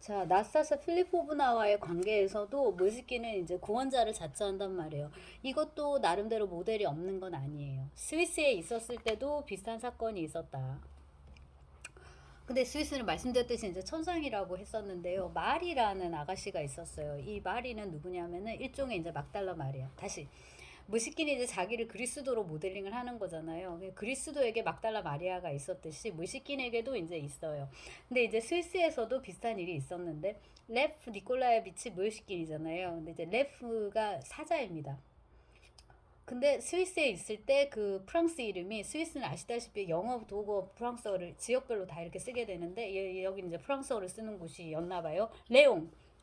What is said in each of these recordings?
자, 나스타샤 필리포브나와의 관계에서도 무지끼는 이제 구원자를 자처한단 말이에요. 이것도 나름대로 모델이 없는 건 아니에요. 스위스에 있었을 때도 비슷한 사건이 있었다. 근데 스위스는 말씀드렸듯이 이제 천상이라고 했었는데요. 마리라는 아가씨가 있었어요. 이 마리는 누구냐면은 일종의 이제 막달라 마리아. 다시 무시킨이 이제 자기를 그리스도로 모델링을 하는 거잖아요. 그리스도에게 막달라 마리아가 있었듯이 무시킨에게도 이제 있어요. 근데 이제 스위스에서도 비슷한 일이 있었는데 레프 니콜라예비치 무시킨이잖아요. 근데 이제 레프가 사자입니다. 근데 스위스에 있을 때 그 프랑스 이름이 스위스는 아시다시피 영어, 독어, 프랑스어를 지역별로 다 이렇게 쓰게 되는데 여기 이제 프랑스어를 쓰는 곳이었나 봐요.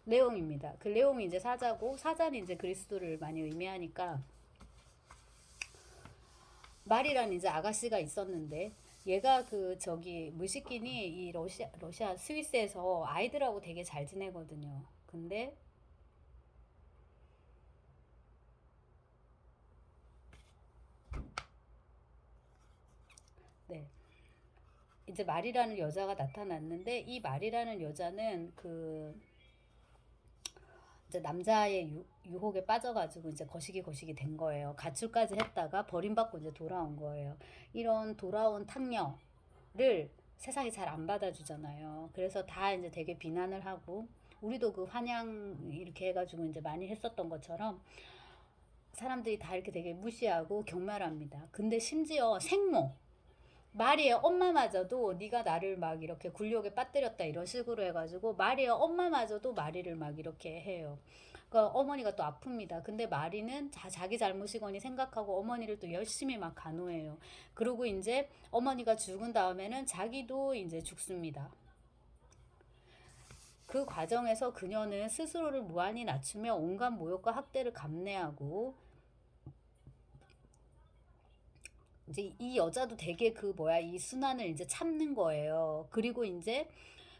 레옹입니다. 그 레옹이 이제 사자고 사자는 이제 그리스도를 많이 의미하니까 말이라는 이제 아가씨가 있었는데 얘가 그 저기 무시킨이 이 러시아 스위스에서 아이들하고 되게 잘 지내거든요. 근데 네. 이제 말이라는 여자가 나타났는데 이 말이라는 여자는 그 이제 남자의 유혹에 빠져가지고 이제 거시기 된 거예요. 가출까지 했다가 버림받고 이제 돌아온 거예요. 이런 돌아온 탕녀를 세상이 잘 안 받아주잖아요. 그래서 다 이제 되게 비난을 하고 우리도 그 환영 이렇게 해가지고 이제 많이 했었던 것처럼 사람들이 다 이렇게 되게 무시하고 경멸합니다. 근데 심지어 생모 마리의 엄마마저도 네가 나를 막 이렇게 굴욕에 빠뜨렸다 이런 식으로 해가지고 마리의 엄마마저도 마리를 막 이렇게 해요. 그러니까 어머니가 또 아픕니다. 근데 마리는 자기 잘못이거니 생각하고 어머니를 또 열심히 막 간호해요. 그리고 이제 어머니가 죽은 다음에는 자기도 이제 죽습니다. 그 과정에서 그녀는 스스로를 무한히 낮추며 온갖 모욕과 학대를 감내하고 이제 이 여자도 되게 그 뭐야 이 순환을 이제 참는 거예요. 그리고 이제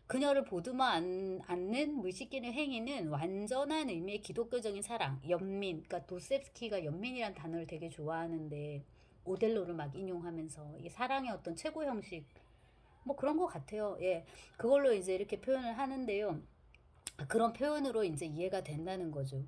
그녀를 보듬어 안는 무시기는 행위는 완전한 의미의 기독교적인 사랑, 연민. 그러니까 도스옙스키가 연민이란 단어를 되게 좋아하는데 오델로를 막 인용하면서 이 사랑의 어떤 최고 형식 뭐 그런 것 같아요. 예, 그걸로 이제 이렇게 표현을 하는데요. 그런 표현으로 이제 이해가 된다는 거죠.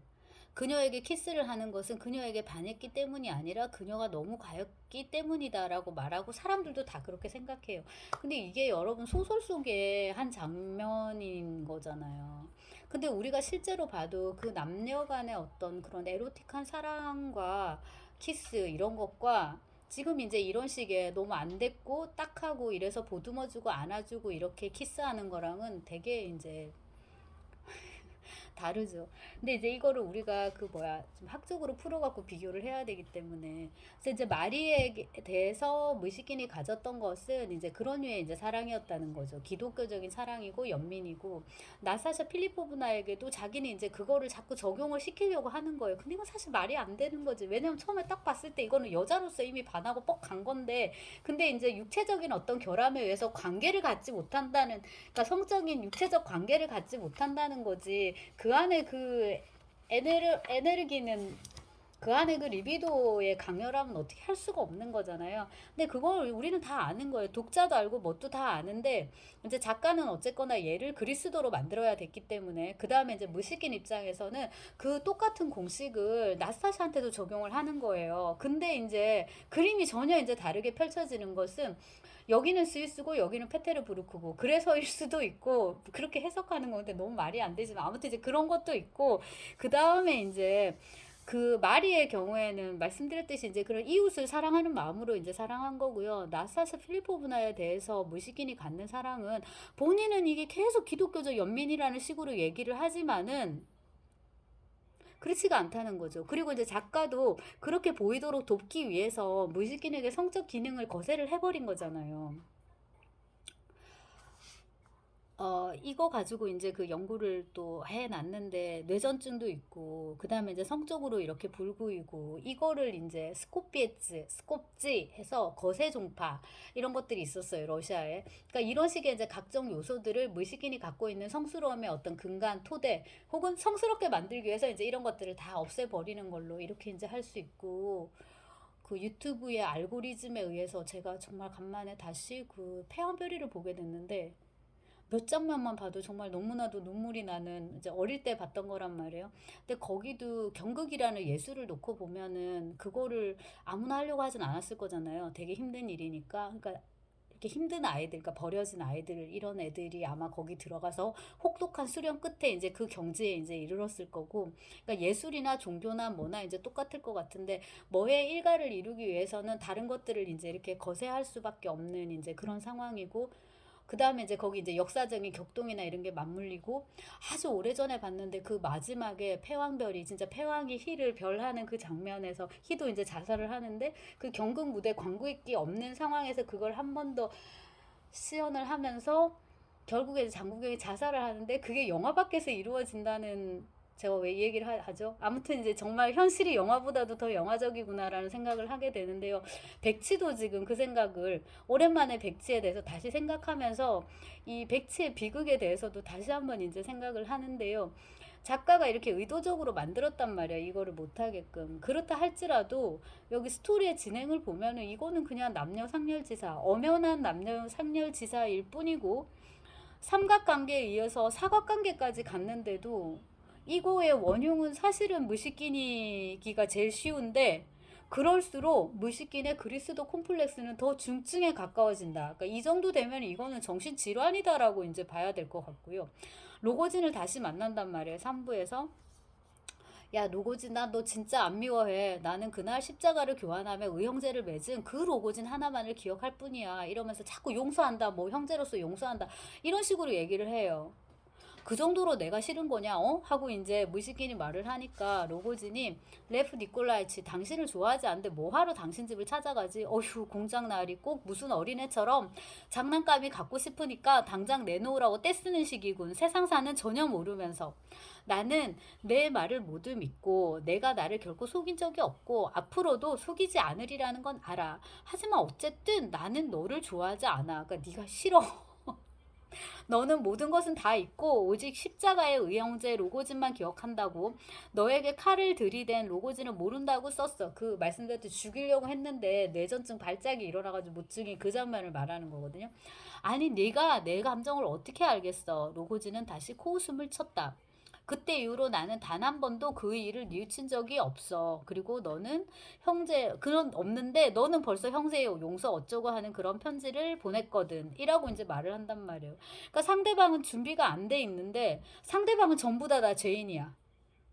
그녀에게 키스를 하는 것은 그녀에게 반했기 때문이 아니라 그녀가 너무 가였기 때문이다라고 말하고 사람들도 다 그렇게 생각해요. 근데 이게 여러분 소설 속의 한 장면인 거잖아요. 근데 우리가 실제로 봐도 그 남녀 간의 어떤 그런 에로틱한 사랑과 키스 이런 것과 지금 이제 이런 식의 너무 안 됐고 딱하고 이래서 보듬어주고 안아주고 이렇게 키스하는 거랑은 되게 이제 다르죠. 근데 이제 이거를 우리가 그 뭐야 좀 학적으로 풀어갖고 비교를 해야 되기 때문에 그래서 이제 마리에 대해서 무시킨이 가졌던 것은 이제 그런 류의 이제 사랑이었다는 거죠. 기독교적인 사랑이고 연민이고 나사샤 필리포브나에게도 자기는 이제 그거를 자꾸 적용을 시키려고 하는 거예요. 근데 이건 사실 말이 안 되는 거지. 왜냐면 처음에 딱 봤을 때 이거는 여자로서 이미 반하고 뻑 간 건데 근데 이제 육체적인 어떤 결함에 의해서 관계를 갖지 못한다는 그러니까 성적인 육체적 관계를 갖지 못한다는 거지. 그 안에 그 에네르기는 그 안에 그 리비도의 강렬함은 어떻게 할 수가 없는 거잖아요. 근데 그걸 우리는 다 아는 거예요. 독자도 알고 뭣도 다 아는데 이제 작가는 어쨌거나 얘를 그리스도로 만들어야 됐기 때문에 그 다음에 이제 무식인 입장에서는 그 똑같은 공식을 나스타샤한테도 적용을 하는 거예요. 근데 이제 그림이 전혀 이제 다르게 펼쳐지는 것은 여기는 스위스고 여기는 페테르부르크고 그래서일 수도 있고 그렇게 해석하는 건데 너무 말이 안 되지만 아무튼 이제 그런 것도 있고 그 다음에 이제 그 마리의 경우에는 말씀드렸듯이 이제 그런 이웃을 사랑하는 마음으로 이제 사랑한 거고요. 나스타샤 필리포브나에 대해서 무시킨이 갖는 사랑은 본인은 이게 계속 기독교적 연민이라는 식으로 얘기를 하지만은 그렇지가 않다는 거죠. 그리고 이제 작가도 그렇게 보이도록 돕기 위해서 무시킨에게 성적 기능을 거세를 해버린 거잖아요. 이거 가지고 이제 그 연구를 또 해놨는데 뇌전증도 있고 그다음에 이제 성적으로 이렇게 불구이고 이거를 이제 스콥지 해서 거세종파 이런 것들이 있었어요 러시아에. 그러니까 이런 식의 이제 각종 요소들을 무의식인이 갖고 있는 성스러움의 어떤 근간 토대 혹은 성스럽게 만들기 위해서 이제 이런 것들을 다 없애버리는 걸로 이렇게 이제 할 수 있고. 그 유튜브의 알고리즘에 의해서 제가 정말 간만에 다시 그 폐왕별이를 보게 됐는데 몇 장면만 봐도 정말 너무나도 눈물이 나는 이제 어릴 때 봤던 거란 말이에요. 근데 거기도 경극이라는 예술을 놓고 보면은 그거를 아무나 하려고 하진 않았을 거잖아요. 되게 힘든 일이니까. 그러니까 이렇게 힘든 아이들, 그러니까 버려진 아이들, 이런 애들이 아마 거기 들어가서 혹독한 수련 끝에 이제 그 경지에 이제 이르렀을 거고, 그러니까 예술이나 종교나 뭐나 이제 똑같을 것 같은데, 뭐의 일가를 이루기 위해서는 다른 것들을 이제 이렇게 거세할 수밖에 없는 이제 그런 상황이고, 그 다음에 이제 거기 이제 역사적인 격동이나 이런 게 맞물리고, 아주 오래전에 봤는데 그 마지막에 패왕별이 진짜 패왕이 희를 별하는 그 장면에서 희도 이제 자살을 하는데, 그 경극 무대 관객이 없는 상황에서 그걸 한 번 더 시연을 하면서 결국에 장국영이 자살을 하는데, 그게 영화 밖에서 이루어진다는, 제가 왜 이 얘기를 하죠? 아무튼 이제 정말 현실이 영화보다도 더 영화적이구나라는 생각을 하게 되는데요. 백치도 지금 그 생각을, 오랜만에 백치에 대해서 다시 생각하면서 이 백치의 비극에 대해서도 다시 한번 이제 생각을 하는데요. 작가가 이렇게 의도적으로 만들었단 말이야, 이거를 못하게끔. 그렇다 할지라도 여기 스토리의 진행을 보면은 이거는 그냥 남녀 상렬지사, 엄연한 남녀 상렬지사일 뿐이고, 삼각관계에 이어서 사각관계까지 갔는데도 이거의 원흉은 사실은 무시끼니기가 제일 쉬운데, 그럴수록 무시끼니의 그리스도 콤플렉스는 더 중증에 가까워진다. 그러니까 이 정도 되면 이거는 정신질환이다라고 이제 봐야 될 것 같고요. 로고진을 다시 만난단 말이에요, 3부에서. 야, 로고진, 나 너 진짜 안 미워해. 나는 그날 십자가를 교환하며 의형제를 맺은 그 로고진 하나만을 기억할 뿐이야. 이러면서 자꾸 용서한다, 뭐 형제로서 용서한다, 이런 식으로 얘기를 해요. 그 정도로 내가 싫은 거냐, 어? 하고 이제 무시끼니 말을 하니까 로고진이, 레프 니콜라이치, 당신을 좋아하지 않는데 뭐하러 당신 집을 찾아가지? 어휴, 공장 날이 꼭 무슨 어린애처럼 장난감이 갖고 싶으니까 당장 내놓으라고 떼쓰는 식이군. 세상 사는 전혀 모르면서. 나는 내 말을 모두 믿고 내가 나를 결코 속인 적이 없고 앞으로도 속이지 않으리라는 건 알아. 하지만 어쨌든 나는 너를 좋아하지 않아. 그러니까 네가 싫어. 너는 모든 것은 다 잊고 오직 십자가의 의형제 로고진만 기억한다고. 너에게 칼을 들이댄 로고진을 모른다고 썼어. 그 말씀드렸듯이 죽이려고 했는데 뇌전증 발작이 일어나가지고 못 죽인 그 장면을 말하는 거거든요. 아니, 네가 내 감정을 어떻게 알겠어. 로고진은 다시 코웃음을 쳤다. 그때 이후로 나는 단 한 번도 그 일을 뉘우친 적이 없어. 그리고 너는 형제, 그런 없는데 너는 벌써 형제의 용서 어쩌고 하는 그런 편지를 보냈거든. 이라고 이제 말을 한단 말이에요. 그러니까 상대방은 준비가 안 돼 있는데 상대방은 전부 다 죄인이야.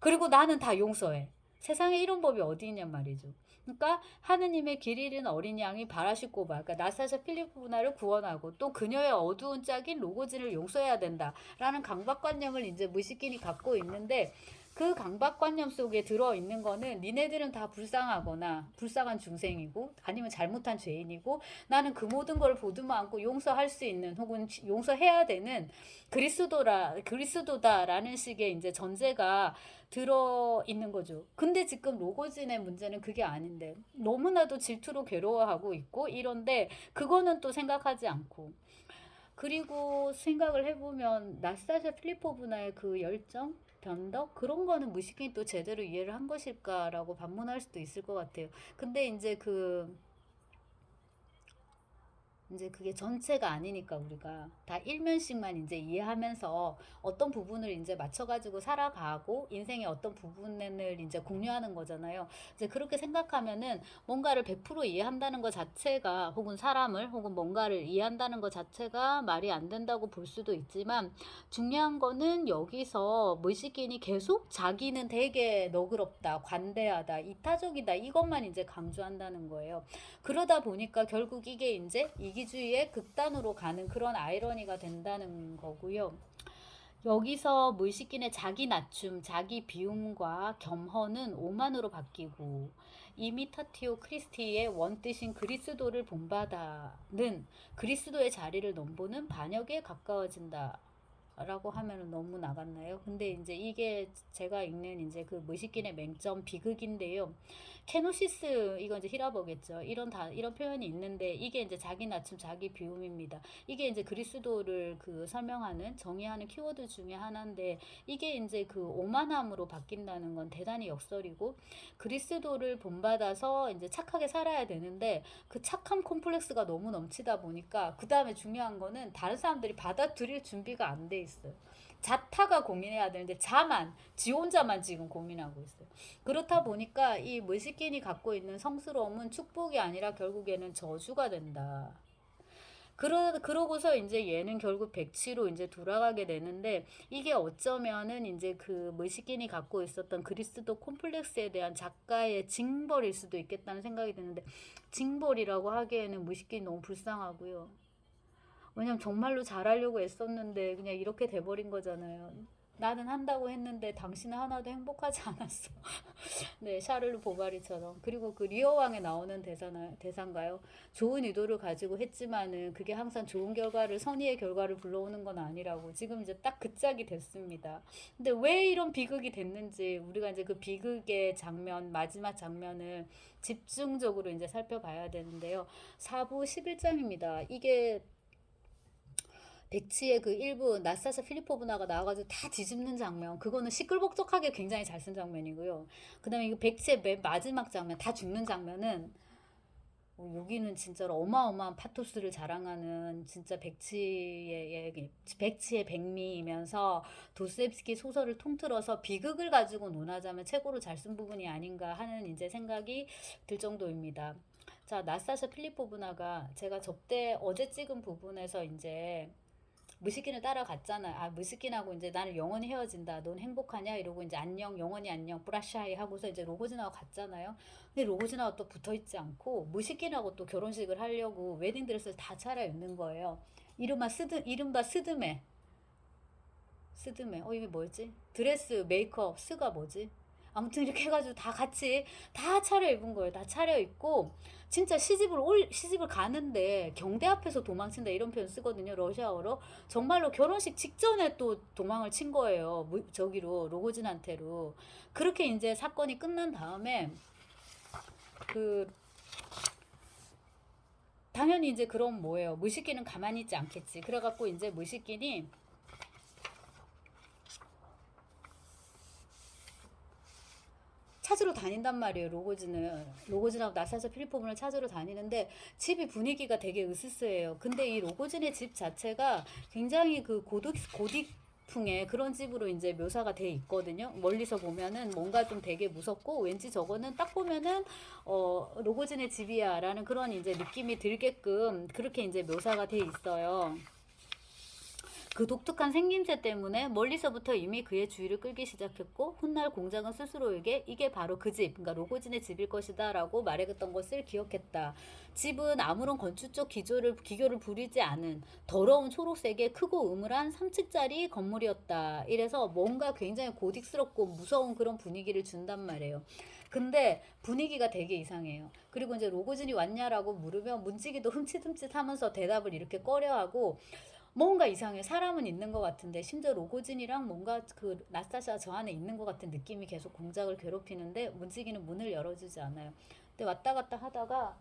그리고 나는 다 용서해. 세상에 이런 법이 어디 있냔 말이죠. 그러니까 하느님의 길 잃은 어린 양이 바라시꼬바, 그러니까 나사샤 필리포나를 구원하고 또 그녀의 어두운 짝인 로고진을 용서해야 된다라는 강박관념을 이제 무시끼니 갖고 있는데, 그 강박관념 속에 들어있는 거는 니네들은 다 불쌍하거나 불쌍한 중생이고 아니면 잘못한 죄인이고, 나는 그 모든 걸 보듬어 안고 용서할 수 있는 혹은 용서해야 되는 그리스도다라는 식의 이제 전제가 들어 있는 거죠. 근데 지금 로고진의 문제는 그게 아닌데 너무나도 질투로 괴로워하고 있고 이런데 그거는 또 생각하지 않고, 그리고 생각을 해보면 나스타샤 필리포브나의 그 열정, 변덕, 그런 거는 무식히 또 제대로 이해를 한 것일까라고 반문할 수도 있을 것 같아요. 근데 이제 그게 전체가 아니니까 우리가 다 일면씩만 이제 이해하면서 어떤 부분을 이제 맞춰가지고 살아가고 인생의 어떤 부분을 이제 공유하는 거잖아요. 이제 그렇게 생각하면은 뭔가를 100% 이해한다는 것 자체가, 혹은 사람을 혹은 뭔가를 이해한다는 것 자체가 말이 안 된다고 볼 수도 있지만, 중요한 거는 여기서 무의식인이 계속 자기는 되게 너그럽다, 관대하다, 이타적이다, 이것만 이제 강조한다는 거예요. 그러다 보니까 결국 이게 이제 이기주의의 극단으로 가는 그런 아이러니가 된다는 거고요. 여기서 무의식인의 자기 낮춤, 자기 비움과 겸허는 오만으로 바뀌고, 이미타티오 크리스티의 원뜻인 그리스도를 본받아는 그리스도의 자리를 넘보는 반역에 가까워진다 라고 하면은 너무 나갔나요? 근데 이제 이게 제가 읽는 이제 그 무식인의 맹점 비극인데요. 케노시스 이건 이제 히라버겠죠. 이런 표현이 있는데 이게 이제 자기 낮춤 자기 비움입니다. 이게 이제 그리스도를 그 설명하는 정의하는 키워드 중에 하나인데 이게 이제 그 오만함으로 바뀐다는 건 대단히 역설이고 그리스도를 본받아서 이제 착하게 살아야 되는데 그 착함 콤플렉스가 너무 넘치다 보니까 그 다음에 중요한 거는 다른 사람들이 받아들일 준비가 안 돼 있어요. 자타가 고민해야 되는데 지 혼자만 지금 고민하고 있어요. 그렇다 보니까 이 무식인이 갖고 있는 성스러움은 축복이 아니라 결국에는 저주가 된다. 그러고서 이제 얘는 결국 백치로 이제 돌아가게 되는데 이게 어쩌면은 이제 그 무식인이 갖고 있었던 그리스도 콤플렉스에 대한 작가의 징벌일 수도 있겠다는 생각이 드는데 징벌이라고 하기에는 무식인이 너무 불쌍하고요. 왜냐면 정말로 잘하려고 애썼는데 그냥 이렇게 돼버린 거잖아요. 나는 한다고 했는데 당신은 하나도 행복하지 않았어. 네, 샤를르 보바리처럼. 그리고 그 리어 왕에 나오는 대사인가요? 좋은 의도를 가지고 했지만은 그게 항상 좋은 결과를, 선의의 결과를 불러오는 건 아니라고. 지금 이제 딱 그 짝이 됐습니다. 근데 왜 이런 비극이 됐는지 우리가 이제 그 비극의 장면, 마지막 장면을 집중적으로 이제 살펴봐야 되는데요. 4부 11장입니다. 이게 백치의 그 일부 나스타샤 필리포브나가 나와가지고 다 뒤집는 장면 그거는 시끌벅적하게 굉장히 잘 쓴 장면이고요. 그 다음에 이거 백치의 맨 마지막 장면 다 죽는 장면은 여기는 진짜로 어마어마한 파토스를 자랑하는 진짜 백치의 백미이면서 도스옙스키 소설을 통틀어서 비극을 가지고 논하자면 최고로 잘 쓴 부분이 아닌가 하는 이제 생각이 들 정도입니다. 자, 나스타샤 필리포브나가 제가 저때 어제 찍은 부분에서 이제 무식인을 따라갔잖아. 아, 무식인하고 이제 나는 영원히 헤어진다. 넌 행복하냐? 이러고 이제 안녕, 영원히 안녕, 브라샤이 하고서 이제 로고진하고 갔잖아요. 근데 로고진하고 또 붙어 있지 않고 무식인하고 또 결혼식을 하려고 웨딩드레스를 다 차려입는 거예요. 이른바 스드메. 스드메. 이게 뭐였지? 드레스, 메이크업, 스가 뭐지? 아무튼 이렇게 해가지고 다 같이 다 차려입은 거예요. 다 차려입고 진짜 시집을 가는데 경대 앞에서 도망친다 이런 표현 쓰거든요. 러시아어로. 정말로 결혼식 직전에 또 도망을 친 거예요. 저기로 로고진한테로. 그렇게 이제 사건이 끝난 다음에 그 당연히 이제 그럼 뭐예요? 무식인은 가만히 있지 않겠지. 그래갖고 이제 무식인이 찾으러 다닌단 말이에요. 로고진하고 나사샤 필리포분을 찾으러 다니는데 집이 분위기가 되게 으스스해요. 근데 이 로고진의 집 자체가 굉장히 그 고딕풍의 그런 집으로 이제 묘사가 돼 있거든요. 멀리서 보면은 뭔가 좀 되게 무섭고 왠지 저거는 딱 보면은 로고진의 집이야라는 그런 이제 느낌이 들게끔 그렇게 이제 묘사가 돼 있어요. 그 독특한 생김새 때문에 멀리서부터 이미 그의 주의를 끌기 시작했고 훗날 공작은 스스로에게 이게 바로 그 집, 그러니까 로고진의 집일 것이다 라고 말했던 것을 기억했다. 집은 아무런 건축적 기교를 부리지 않은 더러운 초록색의 크고 음울한 3층짜리 건물이었다. 이래서 뭔가 굉장히 고딕스럽고 무서운 그런 분위기를 준단 말이에요. 근데 분위기가 되게 이상해요. 그리고 이제 로고진이 왔냐라고 물으면 문지기도 흠칫흠칫 하면서 대답을 이렇게 꺼려하고 뭔가 이상해. 사람은 있는 것 같은데 심지어 로고진이랑 뭔가 그 나스타샤 저 안에 있는 것 같은 느낌이 계속 공작을 괴롭히는데 문지기는 문을 열어주지 않아요. 근데 왔다 갔다 하다가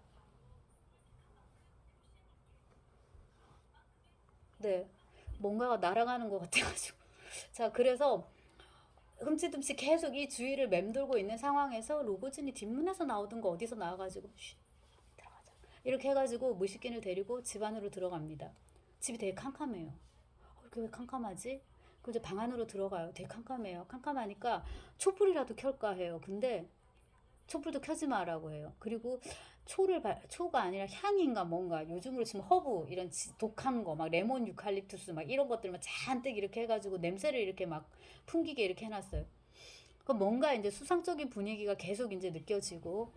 네 뭔가가 날아가는 것 같아가지고 자 그래서 흠칫흠칫 계속 이 주위를 맴돌고 있는 상황에서 로고진이 뒷문에서 나오던 거 어디서 나와가지고 들어가자 이렇게 해가지고 무식인을 데리고 집 안으로 들어갑니다. 집이 되게 캄캄해요. 이렇게 왜 캄캄하지? 그 이제 방 안으로 들어가요. 되게 캄캄해요. 캄캄하니까 촛불이라도 켤까 해요. 근데 촛불도 켜지 마라고 해요. 그리고 초가 아니라 향인가 뭔가 요즘으로 치면 허브 이런 독한 거 막 레몬 유칼립투스 막 이런 것들만 잔뜩 이렇게 해가지고 냄새를 이렇게 막 풍기게 이렇게 해놨어요. 그 뭔가 이제 수상적인 분위기가 계속 이제 느껴지고